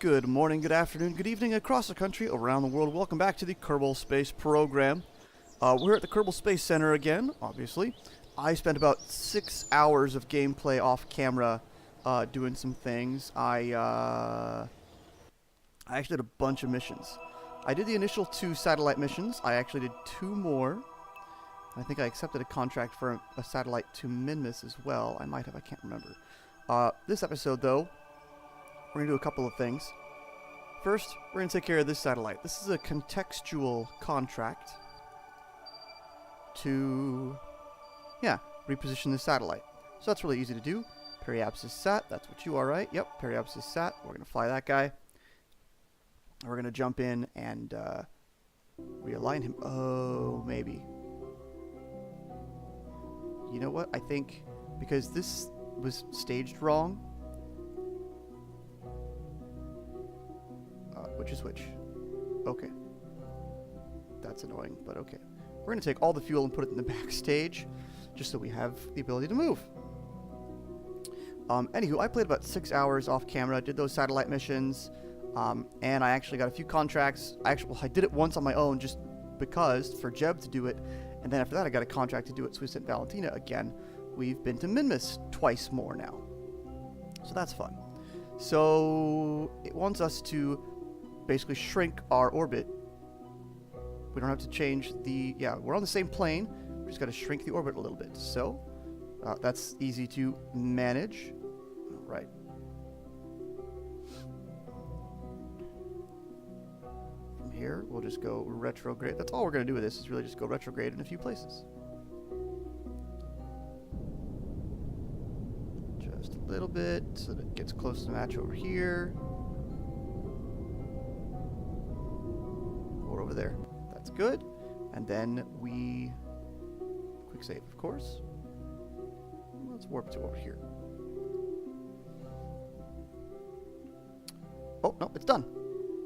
Good morning, good afternoon, good evening across the country, around the world. Welcome back to the Kerbal Space program. We're at the Kerbal Space Center again, obviously. I spent about 6 hours of gameplay off camera doing some things. I actually did a bunch of missions. I did the initial 2 satellite missions. I actually did 2 more. I think I accepted a contract for a satellite to Minmus as well. I might have, I can't remember. This episode, though, we're going to do a couple of things. First, we're going to take care of this satellite. This is a contextual contract to, reposition the satellite. So that's really easy to do. Periapsis sat, that's what you are, right? Yep, Periapsis sat. We're going to fly that guy. We're going to jump in and realign him. Oh, maybe. You know what? I think because this was staged wrong. Which is which? Okay. That's annoying, but okay. We're going to take all the fuel and put it in the backstage, just so we have the ability to move. Anywho, I played about 6 hours off camera, did those satellite missions, and I actually got a few contracts. I did it once on my own, just because, for Jeb to do it, and then after that I got a contract to do it Swiss St. Valentina again. We've been to Minmus twice more now. So that's fun. So it wants us to basically shrink our orbit. We don't have to change the... Yeah, we're on the same plane. We just got to shrink the orbit a little bit. So that's easy to manage. All right. From here, we'll just go retrograde. That's all we're going to do with this, is really just go retrograde in a few places. Just a little bit so that it gets close to match over here. Or over there. That's good. And then we... Quick save, of course. Let's warp to over here. Oh, no, it's done.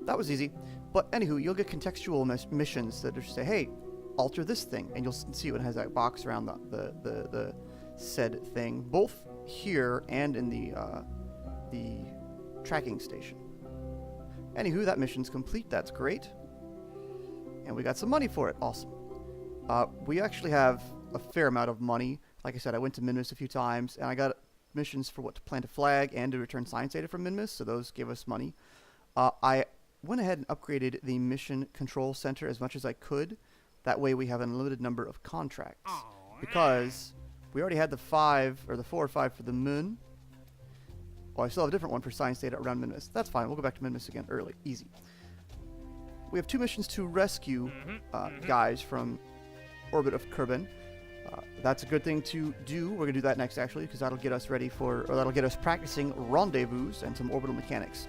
That was easy. But anywho, you'll get contextual missions that just say, hey, alter this thing. And you'll see it has that box around the said thing, both here and in the tracking station. Anywho, that mission's complete. That's great. And we got some money for it. Awesome. We actually have a fair amount of money. Like I said, I went to Minmus a few times, and I got missions for what to plant a flag and to return science data from Minmus, so those gave us money. I went ahead and upgraded the mission control center as much as I could. That way we have an unlimited number of contracts. Because we already had the 4 or 5 for the moon. Oh, I still have a different one for science data around Minmus. That's fine. We'll go back to Minmus again early. Easy. We have 2 missions to rescue guys from orbit of Kerbin. That's a good thing to do. We're going to do that next, actually, because that'll get us ready for, or that'll get us practicing rendezvous and some orbital mechanics.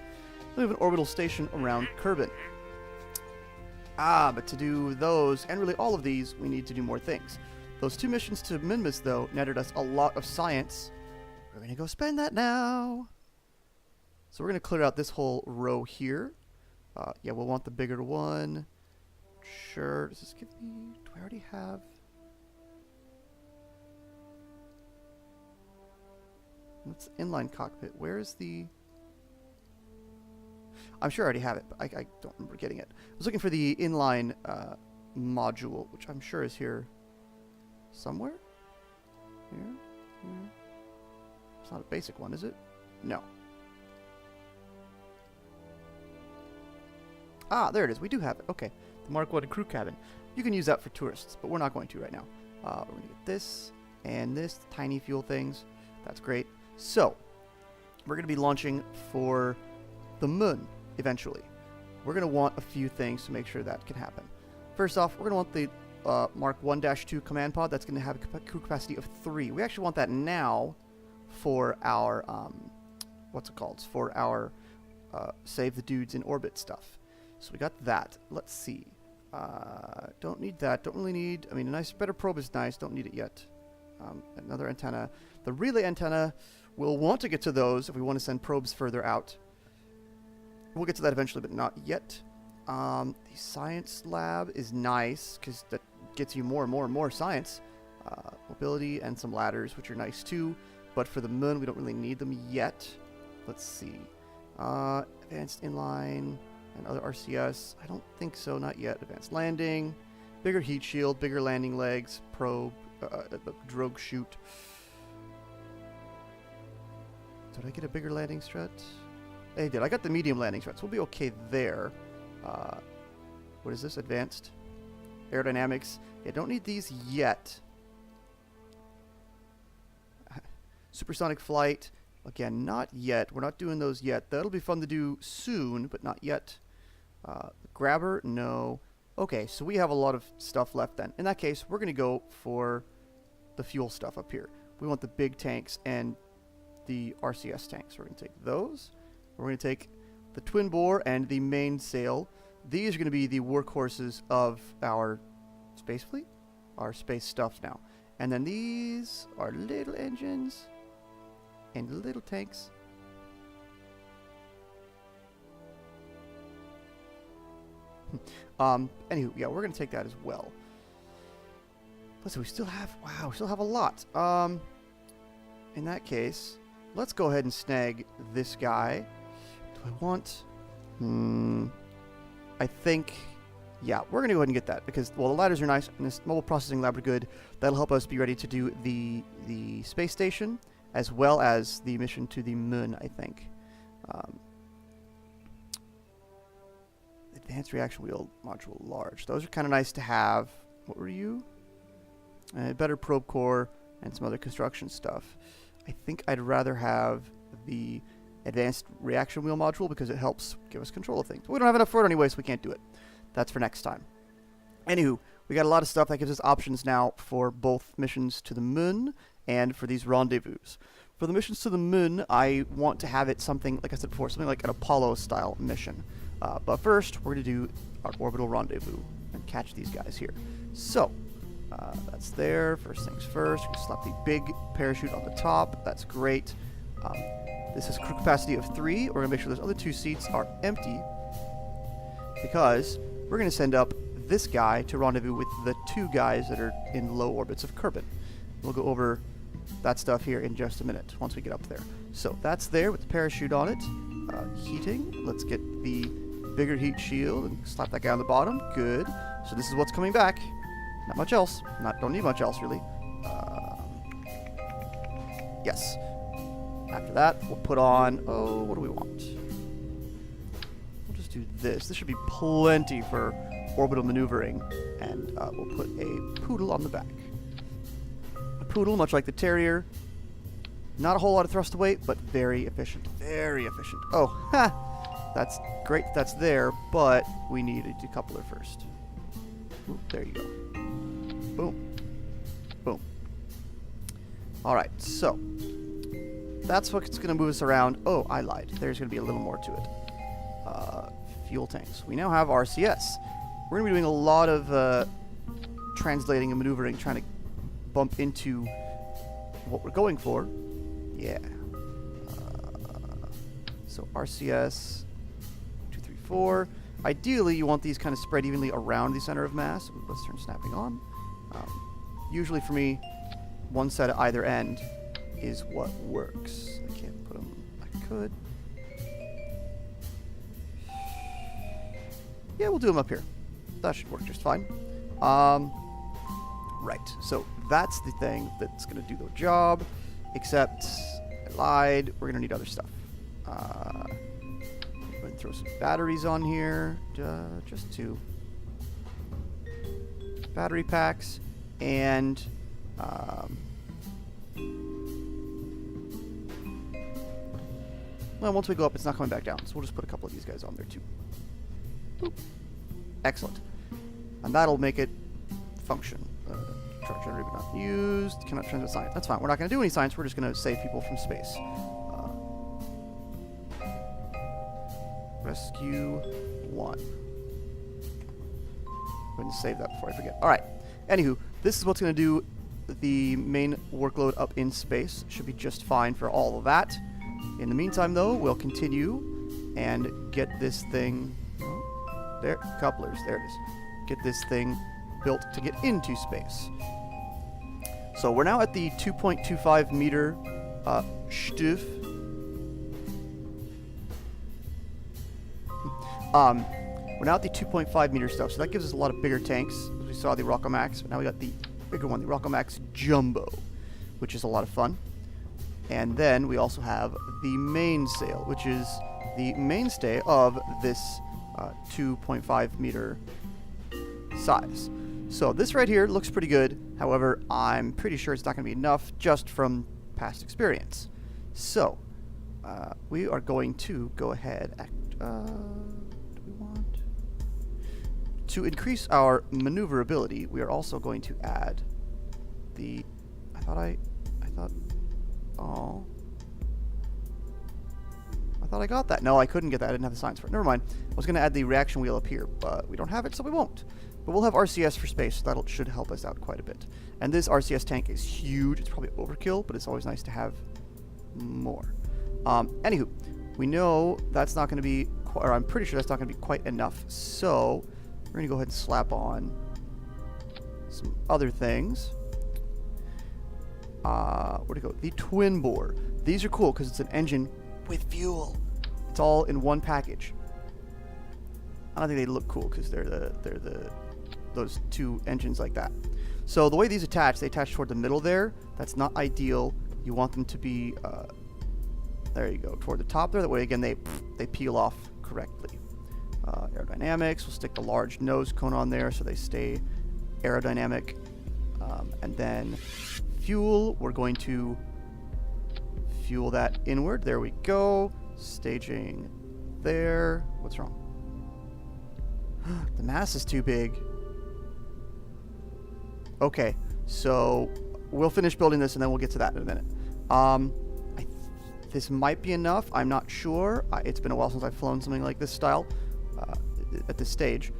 We have an orbital station around Kerbin. But to do those, and really all of these, we need to do more things. Those 2 missions to Minmus, though, netted us a lot of science. We're going to go spend that now. So we're going to clear out this whole row here. Yeah, we'll want the bigger one. Sure. Does this give me... Do I already have... That's inline cockpit. Where is the... I'm sure I already have it, but I don't remember getting it. I was looking for the inline module, which I'm sure is here somewhere. Here? Here? It's not a basic one, is it? No. Ah, there it is. We do have it. Okay. The Mark 1 crew cabin. You can use that for tourists, but we're not going to right now. We're going to get this and this, tiny fuel things. That's great. So, we're going to be launching for the moon eventually. We're going to want a few things to make sure that can happen. First off, we're going to want the Mark 1-2 command pod. That's going to have a crew capacity of 3. We actually want that now for our, what's it called? For our save the dudes in orbit stuff. So we got that. Let's see. Don't need that. Don't really need... I mean, better probe is nice. Don't need it yet. Another antenna. The relay antenna, we'll want to get to those if we want to send probes further out. We'll get to that eventually, but not yet. The science lab is nice, because that gets you more and more and more science. Mobility and some ladders, which are nice too. But for the moon, we don't really need them yet. Let's see. Advanced inline and other RCS. I don't think so, not yet. Advanced landing, bigger heat shield, bigger landing legs, probe, the drogue chute. Did I get a bigger landing strut? I did. I got the medium landing strut, so we'll be okay there. What is this? Advanced aerodynamics. Yeah, don't need these yet. Supersonic flight. Again, not yet. We're not doing those yet. That'll be fun to do soon, but not yet. Grabber, no. Okay, so we have a lot of stuff left then. In that case, we're going to go for the fuel stuff up here. We want the big tanks and the RCS tanks. We're going to take those. We're going to take the twin bore and the mainsail. These are going to be the workhorses of our space fleet, our space stuff now. And then these are little engines and little tanks. Anywho, yeah, we're going to take that as well. Let's see, we still have, wow, we still have a lot. In that case, let's go ahead and snag this guy. Do I want, I think, yeah, we're going to go ahead and get that because, well, the ladders are nice and this mobile processing lab are good. That'll help us be ready to do the space station as well as the mission to the moon, I think. Advanced reaction wheel module large. Those are kind of nice to have. What were you? Better probe core and some other construction stuff. I think I'd rather have the advanced reaction wheel module because it helps give us control of things. We don't have enough for it anyway, so we can't do it. That's for next time. Anywho, we got a lot of stuff that gives us options now for both missions to the moon and for these rendezvous. For the missions to the moon, I want to have it something, like I said before, something like an Apollo-style mission. But first, we're going to do our orbital rendezvous and catch these guys here. So, that's there. First things first, we're going to slap the big parachute on the top. That's great. This is crew capacity of 3. We're going to make sure those other 2 seats are empty because we're going to send up this guy to rendezvous with the 2 guys that are in low orbits of Kerbin. We'll go over that stuff here in just a minute once we get up there. So that's there with the parachute on it. Heating. Let's get the bigger heat shield and slap that guy on the bottom. Good. So this is what's coming back. Not much else. Don't need much else really. Yes. After that, we'll put on. Oh, what do we want? We'll just do this. This should be plenty for orbital maneuvering, and we'll put a poodle on the back. A poodle, much like the Terrier. Not a whole lot of thrust to weight, but very efficient. Very efficient. Oh, ha! That's great that's there, but we need a decoupler first. Ooh, there you go. Boom. Boom. Alright, so that's what's going to move us around. Oh, I lied. There's going to be a little more to it. Fuel tanks. We now have RCS. We're going to be doing a lot of translating and maneuvering, trying to bump into what we're going for. Yeah. So RCS 2, 3, 4. Ideally, you want these kind of spread evenly around the center of mass. Let's turn snapping on. Usually for me, one set at either end is what works. I can't put them. I could. Yeah, we'll do them up here. That should work just fine. Right. So that's the thing that's going to do the job. Except I lied. We're going to need other stuff. Go ahead and throw some batteries on here. Just 2 battery packs and well, once we go up, it's not coming back down, so we'll just put a couple of these guys on there too. Boop. Excellent. And that'll make it function. Charge generator not used. Cannot transmit science. That's fine. We're not going to do any science. We're just going to save people from space. Rescue 1. I'm going to save that before I forget. Alright. Anywho, this is what's going to do the main workload up in space. Should be just fine for all of that. In the meantime, though, we'll continue and get this thing... Oh, there. Couplers. There it is. Get this thing built to get into space. So we're now at the 2.25 meter Stufe. We're now at the 2.5 meter stuff, so that gives us a lot of bigger tanks. As we saw the Rockomax, but now we got the bigger one, the Rockomax Jumbo, which is a lot of fun. And then we also have the mainsail, which is the mainstay of this 2.5 meter size. So this right here looks pretty good. However, I'm pretty sure it's not going to be enough just from past experience. So we are going to go ahead. Do we want to increase our maneuverability? We are also going to add the. I thought I got that. No, I couldn't get that. I didn't have the signs for it. Never mind. I was going to add the reaction wheel up here, but we don't have it, so we won't. But we'll have RCS for space, so that should help us out quite a bit. And this RCS tank is huge. It's probably overkill, but it's always nice to have more. Anywho, we know that's not going to be, or I'm pretty sure that's not going to be quite enough. So we're going to go ahead and slap on some other things. Where'd it go? The twin bore. These are cool because it's an engine with fuel. It's all in one package. I don't think they look cool because they're those two engines like that. So the way these attach, they attach toward the middle there. That's not ideal. You want them to be there you go, toward the top there. That way again they peel off correctly. Aerodynamics, we'll stick the large nose cone on there so they stay aerodynamic. And then fuel, we're going to fuel that inward. There we go. Staging there. What's wrong? The mass is too big. Okay, so we'll finish building this and then we'll get to that in a minute. This might be enough. I'm not sure. It's been a while since I've flown something like this style at this stage.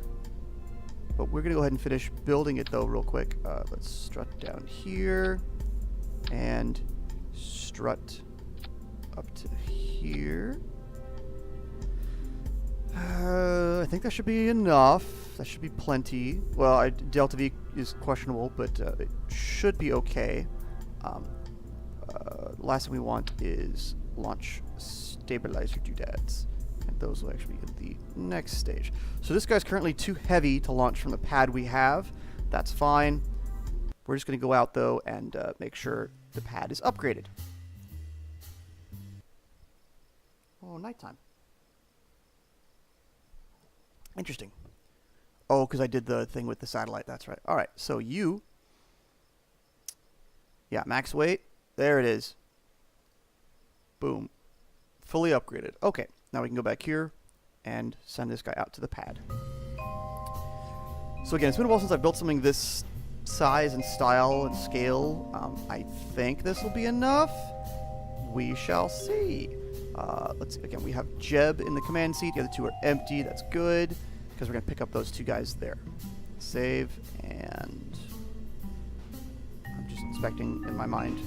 But we're going to go ahead and finish building it though real quick. Let's strut down here and strut up to here. I think that should be enough. That should be plenty. Well, Delta V is questionable, but it should be okay. Last thing we want is launch stabilizer doodads. And those will actually be in the next stage. So this guy's currently too heavy to launch from the pad we have. That's fine. We're just going to go out, though, and make sure the pad is upgraded. Oh, nighttime. Interesting. Oh, because I did the thing with the satellite. That's right. All right, so you... Yeah, max weight. There it is. Boom. Fully upgraded. Okay, now we can go back here and send this guy out to the pad. So again, it's been a while since I've built something this size and style and scale. I think this will be enough. We shall see. Let's see. Again, we have Jeb in the command seat. The other two are empty. That's good because we're going to pick up those two guys there. Save, and I'm just inspecting in my mind.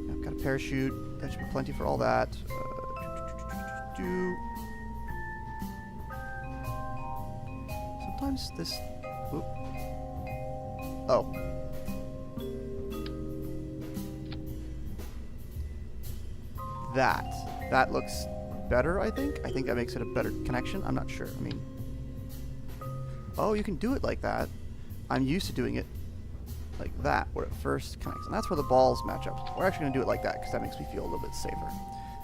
I've got a parachute. That should be plenty for all that. Sometimes this... Whoop. Oh. That looks better, I think. I think that makes it a better connection. I'm not sure. I mean... Oh, you can do it like that. I'm used to doing it like that, where it first connects. And that's where the balls match up. We're actually going to do it like that, because that makes me feel a little bit safer.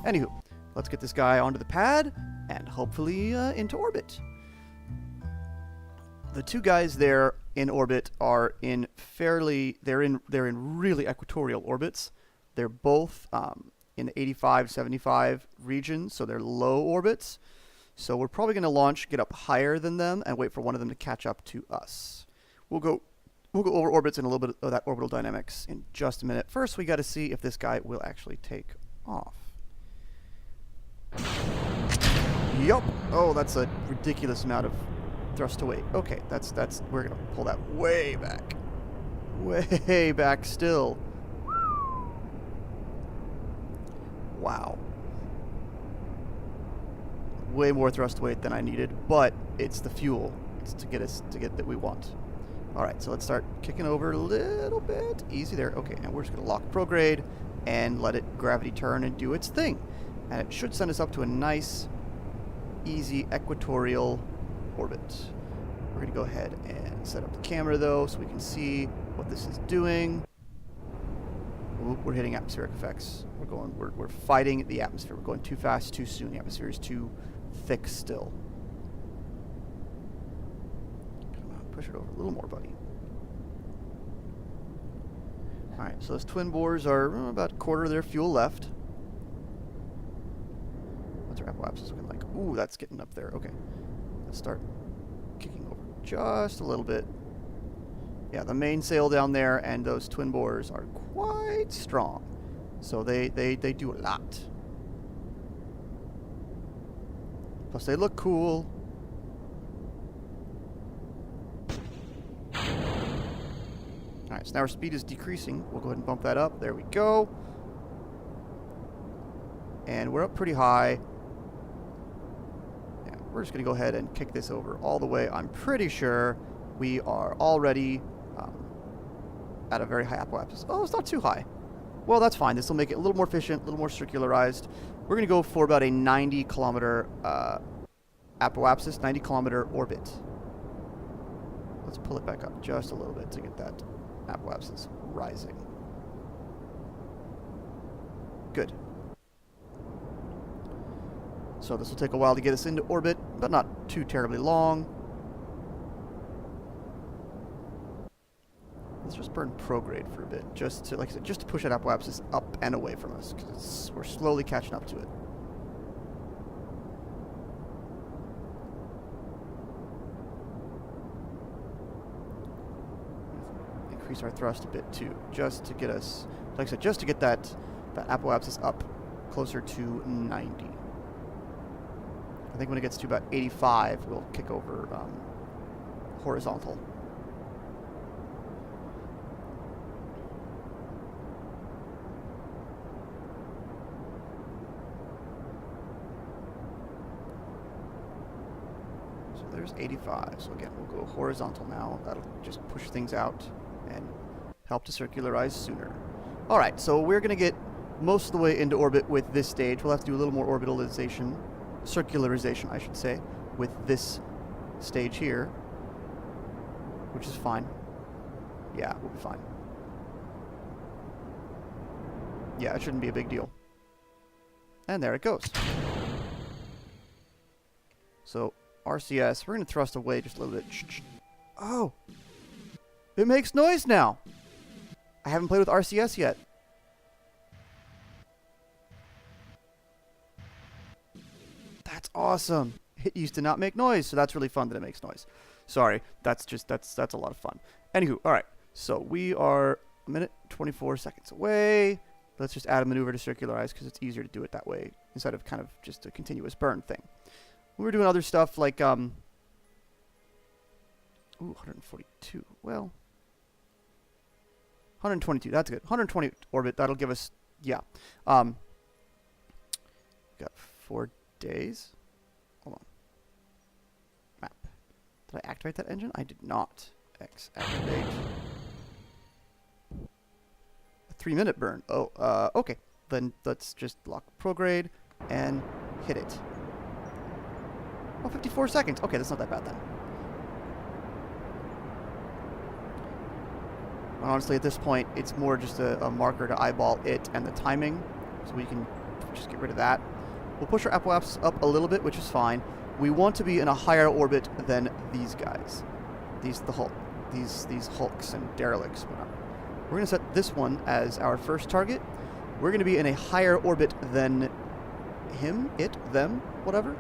Anywho, let's get this guy onto the pad, and hopefully into orbit. The two guys there in orbit are in they're in really equatorial orbits. They're both in the 85, 75 region, so they're low orbits. So we're probably going to launch, get up higher than them, and wait for one of them to catch up to us. We'll go over orbits and a little bit of that orbital dynamics in just a minute. First, we got to see if this guy will actually take off. Yup. Oh, that's a ridiculous amount of thrust to weight. Okay, we're gonna pull that way back still. Wow. Way more thrust to weight than I needed, but it's the fuel. It's to get that we want. All right, so let's start kicking over a little bit. Easy there. Okay, and we're just gonna lock prograde and let it gravity turn and do its thing, and it should send us up to a nice, easy equatorial orbit. We're going to go ahead and set up the camera, though, so we can see what this is doing. Ooh, we're hitting atmospheric effects. We're fighting the atmosphere. We're going too fast, too soon. The atmosphere is too thick still. Come on, push it over a little more, buddy. Alright, so those twin bores are about a quarter of their fuel left. What's our apoapsis looking like? Ooh, that's getting up there. Okay. Let's start kicking over just a little bit. Yeah, the mainsail down there and those twin bores are quite strong. So they do a lot. Plus they look cool. Alright, so now our speed is decreasing. We'll go ahead and bump that up. There we go. And we're up pretty high. Yeah, we're just going to go ahead and kick this over all the way. I'm pretty sure we are already at a very high apoapsis. Oh, it's not too high. Well, that's fine. This will make it a little more efficient, a little more circularized. We're going to go for about a 90-kilometer apoapsis, 90-kilometer orbit. Let's pull it back up just a little bit to get that apoapsis rising. Good. So this will take a while to get us into orbit, but not too terribly long. Let's just burn prograde for a bit, just to, like I said, just to push that apoapsis up and away from us, because we're slowly catching up to it. Increase our thrust a bit too, just to get us, like I said, just to get that apoapsis up closer to 90. I think when it gets to about 85, we'll kick over horizontal. So there's 85. So again, we'll go horizontal now. That'll just push things out and help to circularize sooner. All right, so we're going to get most of the way into orbit with this stage. We'll have to do a little more orbitalization. Circularization, I should say, with this stage here, which is fine. Yeah, we'll be fine. Yeah, it shouldn't be a big deal. And there it goes. So, RCS, we're going to thrust away just a little bit. Oh! It makes noise now! I haven't played with RCS yet. That's awesome. It used to not make noise, so that's really fun that it makes noise. Sorry, that's a lot of fun. Anywho, all right. So we are a minute 24 seconds away. Let's just add a maneuver to circularize because it's easier to do it that way instead of kind of just a continuous burn thing. We were doing other stuff like ooh, 142. Well, 122. That's good. 120 orbit. That'll give us, yeah. Got 4 days. Hold on. Map. Did I activate that engine? I did not. X activate. A 3-minute burn. Oh, okay. Then let's just lock prograde and hit it. Oh, 54 seconds. Okay, that's not that bad then. Honestly, at this point, it's more just a marker to eyeball it and the timing, so we can just get rid of that. We'll push our apoapsis up a little bit, which is fine. We want to be in a higher orbit than these guys. These hulks and derelicts. We're going to set this one as our first target. We're going to be in a higher orbit than him, it, them, whatever.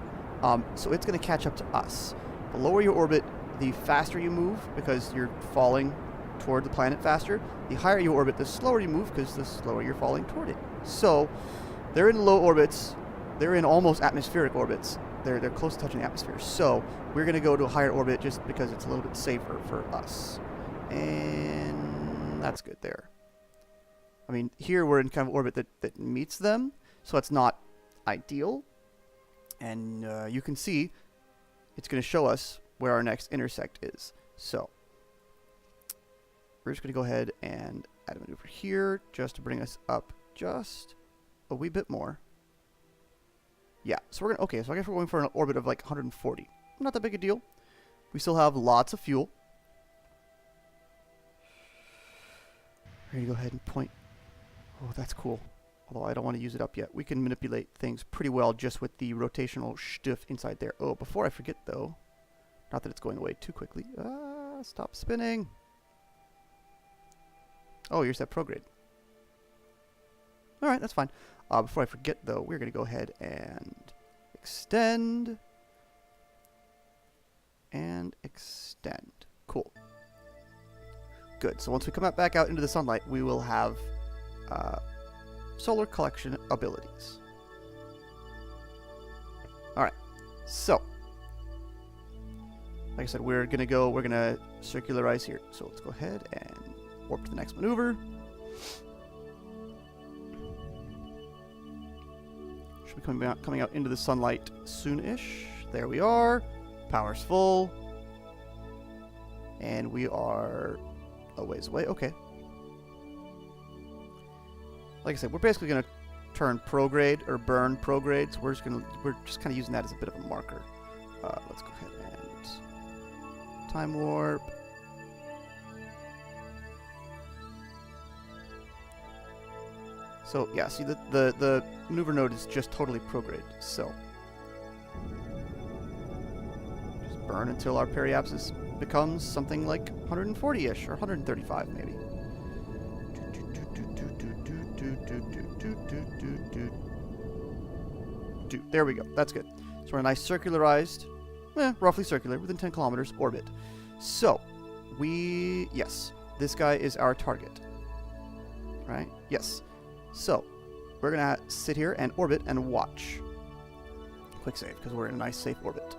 So it's going to catch up to us. The lower your orbit, the faster you move, because you're falling toward the planet faster. The higher your orbit, the slower you move, because the slower you're falling toward it. So they're in low orbits. They're in almost atmospheric orbits. They're close to touching the atmosphere. So we're going to go to a higher orbit just because it's a little bit safer for us. And that's good there. I mean, here we're in kind of orbit that meets them, so it's not ideal. And you can see it's going to show us where our next intersect is. So we're just going to go ahead and add a maneuver here just to bring us up just a wee bit more. Yeah, so we're going to, okay, so I guess we're going for an orbit of like 140. Not that big a deal. We still have lots of fuel. We're going to go ahead and point. Oh, that's cool. Although I don't want to use it up yet. We can manipulate things pretty well just with the rotational stuff inside there. Oh, before I forget though, not that it's going away too quickly. Stop spinning. Oh, here's that prograde. Alright, that's fine. Before I forget though, we're going to go ahead and extend. And extend. Cool. Good. So once we come back out into the sunlight, we will have solar collection abilities. Alright. So, like I said, we're going to circularize here. So let's go ahead and warp to the next maneuver. Should be coming out into the sunlight soon-ish. There we are. Power's full. And we are a ways away. Okay. Like I said, we're basically going to turn prograde or burn prograde. So we're just kind of using that as a bit of a marker. Let's go ahead and time warp. So yeah, see the maneuver node is just totally prograde. So just burn until our periapsis becomes something like 140-ish or 135 maybe. There we go. That's good. So we're a nice circularized, roughly circular, within 10 kilometers orbit. So yes, this guy is our target. Right? Yes. So we're going to sit here and orbit and watch. Quick save, because we're in a nice safe orbit.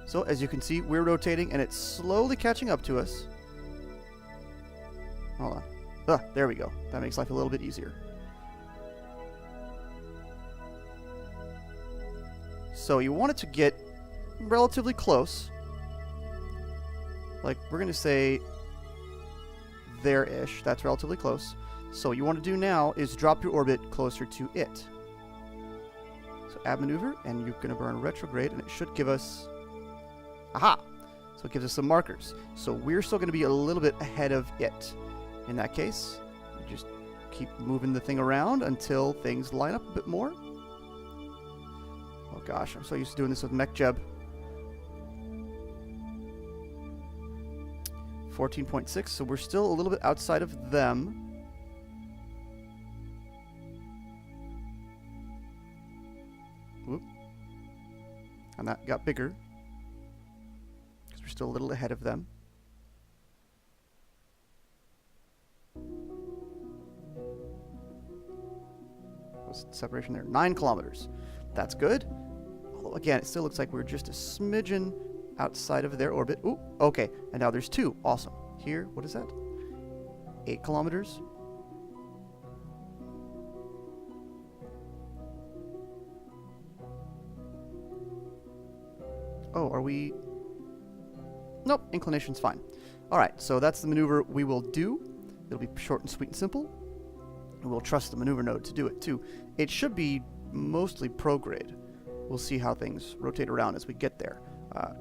So as you can see, we're rotating and it's slowly catching up to us. Hold on. There we go. That makes life a little bit easier. So you want it to get relatively close. Like, we're going to say there-ish. That's relatively close. So what you want to do now is drop your orbit closer to it. So add maneuver, and you're going to burn retrograde, and it should give us... Aha! So it gives us some markers. So we're still going to be a little bit ahead of it. In that case, you just keep moving the thing around until things line up a bit more. Oh gosh, I'm so used to doing this with MechJeb. 14.6, so we're still a little bit outside of them. Whoop. And that got bigger. Because we're still a little ahead of them. What's the separation there? 9 kilometers. That's good. Although, again, it still looks like we're just a smidgen outside of their orbit. Ooh, okay. And now there's 2. Awesome. Here, what is that? 8 kilometers. Oh, are we... Nope, inclination's fine. Alright, so that's the maneuver we will do. It'll be short and sweet and simple. And we'll trust the maneuver node to do it, too. It should be mostly prograde. We'll see how things rotate around as we get there.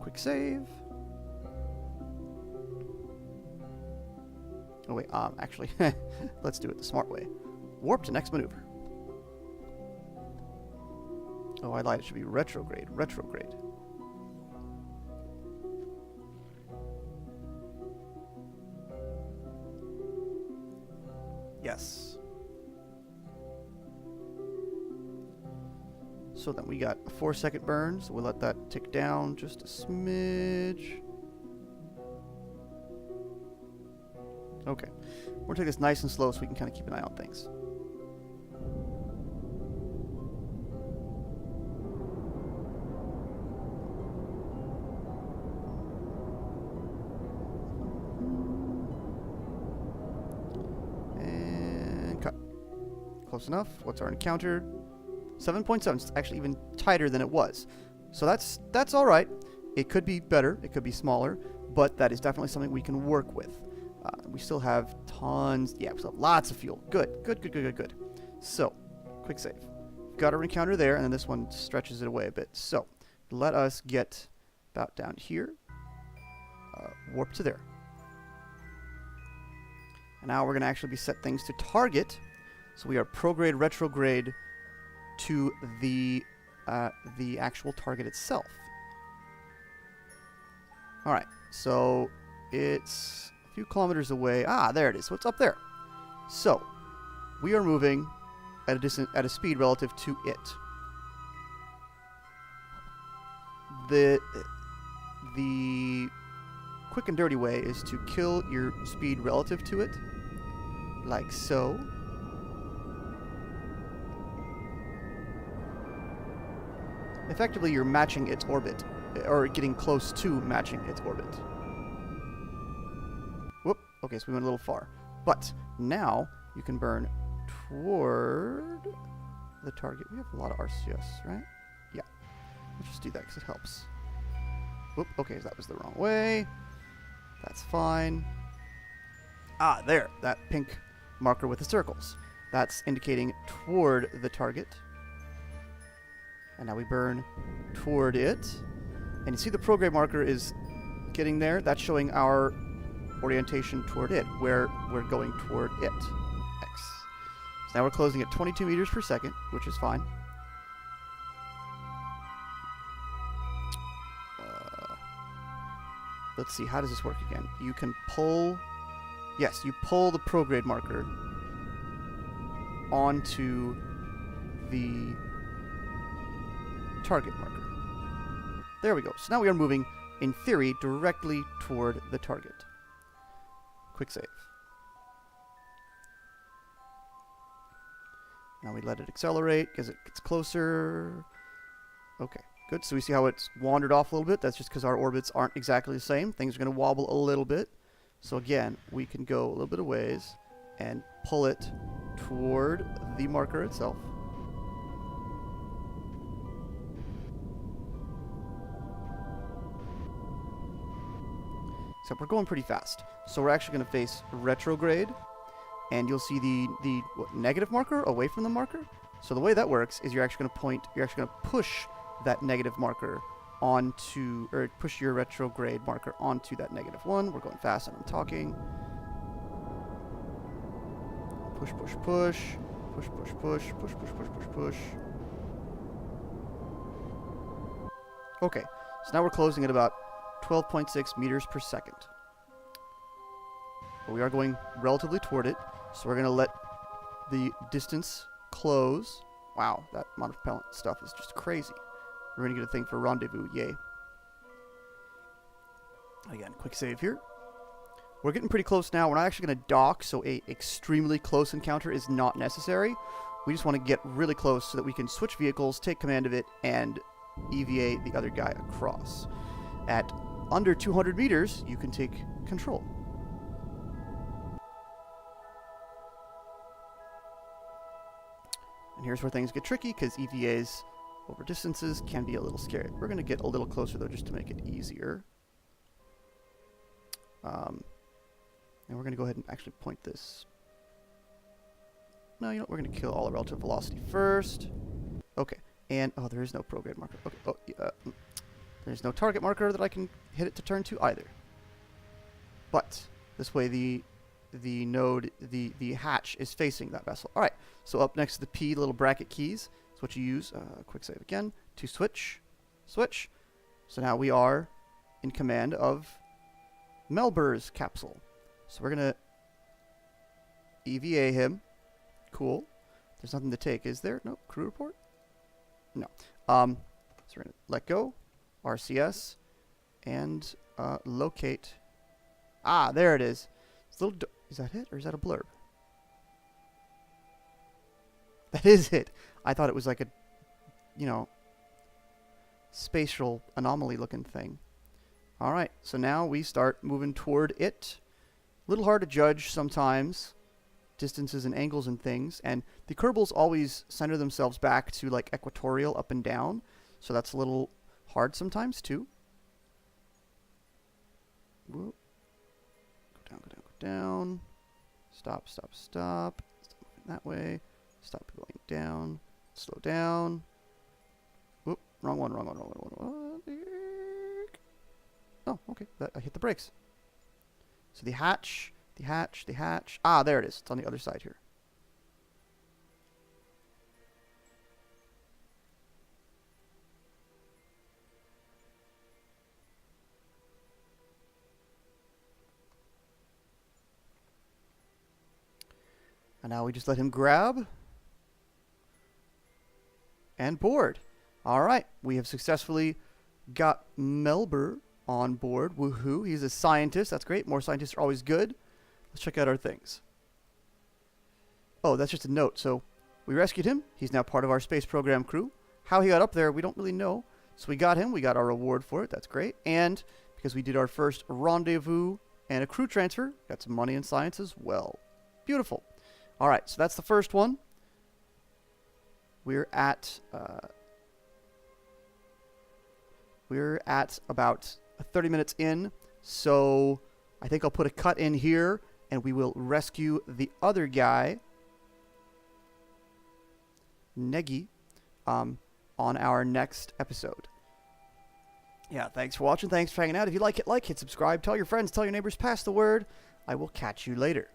Quick save. Oh, wait, actually, let's do it the smart way. Warp to next maneuver. Oh, I lied. It should be retrograde. Retrograde. Yes. So then we got a 4-second burn, so we'll let that tick down just a smidge. Okay. We're going to take this nice and slow so we can kind of keep an eye on things. And cut. Close enough. What's our encounter? 7.7. It's actually even tighter than it was. So that's all right. It could be better. It could be smaller. But that is definitely something we can work with. We still have tons. Yeah, we still have lots of fuel. Good. Good, good, good, good, good. So, quick save. Got our encounter there, and then this one stretches it away a bit. So, let us get about down here. Warp to there. And now we're going to actually be set things to target. So we are prograde retrograde to the actual target itself. All right, so it's a few kilometers away. Ah, there it is. So it's up there. So we are moving at a speed relative to it. The quick and dirty way is to kill your speed relative to it, like so. Effectively, you're matching its orbit, or getting close to matching its orbit. Whoop. Okay, so we went a little far. But now you can burn toward the target. We have a lot of RCS, right? Yeah. Let's just do that because it helps. Whoop. Okay, so that was the wrong way. That's fine. Ah, there. That pink marker with the circles. That's indicating toward the target. And now we burn toward it. And you see the prograde marker is getting there. That's showing our orientation toward it, where we're going toward it. X. So now we're closing at 22 meters per second, which is fine. Let's see, how does this work again? You can pull... Yes, you pull the prograde marker onto the target marker. There we go. So now we are moving, in theory, directly toward the target. Quick save. Now we let it accelerate as it gets closer. Okay, good. So we see how it's wandered off a little bit. That's just because our orbits aren't exactly the same. Things are going to wobble a little bit. So again, we can go a little bit of ways and pull it toward the marker itself. Except we're going pretty fast. So we're actually going to face retrograde, and you'll see the negative marker away from the marker. So the way that works is you're actually going to push that negative marker onto, or push your retrograde marker onto that -1. We're going fast and I'm talking. Push, push, push. Push, push, push. Push, push, push, push, push. Okay, so now we're closing at about 12.6 meters per second. But we are going relatively toward it, so we're going to let the distance close. Wow, that amount of propellant stuff is just crazy. We're going to get a thing for rendezvous, yay. Again, quick save here. We're getting pretty close now. We're not actually going to dock, so a extremely close encounter is not necessary. We just want to get really close so that we can switch vehicles, take command of it, and EVA the other guy across. At under 200 meters, you can take control. And here's where things get tricky, because EVAs over distances can be a little scary. We're going to get a little closer, though, just to make it easier. And we're going to go ahead and actually point this. No, you know what? We're going to kill all the relative velocity first. Okay. And, oh, there is no prograde marker. Okay. Oh, there's no target marker that I can hit it to turn to either. But this way the hatch is facing that vessel. All right. So up next to the P, little bracket keys. That's what you use. Quick save again to switch. Switch. So now we are in command of Melbur's capsule. So we're gonna EVA him. Cool. There's nothing to take, is there? No. Crew report? No. So we're gonna let go. RCS. And locate. Ah, there it is. It's a little is that it, or is that a blurb? That is it. I thought it was like a, you know, spatial anomaly looking thing. All right, so now we start moving toward it. A little hard to judge sometimes, distances and angles and things. And the Kerbals always center themselves back to like equatorial up and down. So that's a little hard sometimes too. Whoop. Go down, go down, go down. Stop, stop, stop. Stop moving that way. Stop going down. Slow down. Whoop. Wrong one, wrong one, wrong one, wrong one. Oh, okay. I hit the brakes. So the hatch, the hatch, the hatch. Ah, there it is. It's on the other side here. And now we just let him grab and board. All right, we have successfully got Melber on board. Woohoo, he's a scientist. That's great. More scientists are always good. Let's check out our things. Oh, that's just a note. So we rescued him. He's now part of our space program crew. How he got up there, we don't really know. So we got him. We got our reward for it. That's great. And because we did our first rendezvous and a crew transfer, got some money and science as well. Beautiful. All right, so that's the first one. We're at about 30 minutes in, so I think I'll put a cut in here, and we will rescue the other guy, Negi, on our next episode. Yeah, thanks for watching. Thanks for hanging out. If you like it, hit subscribe. Tell your friends, tell your neighbors, pass the word. I will catch you later.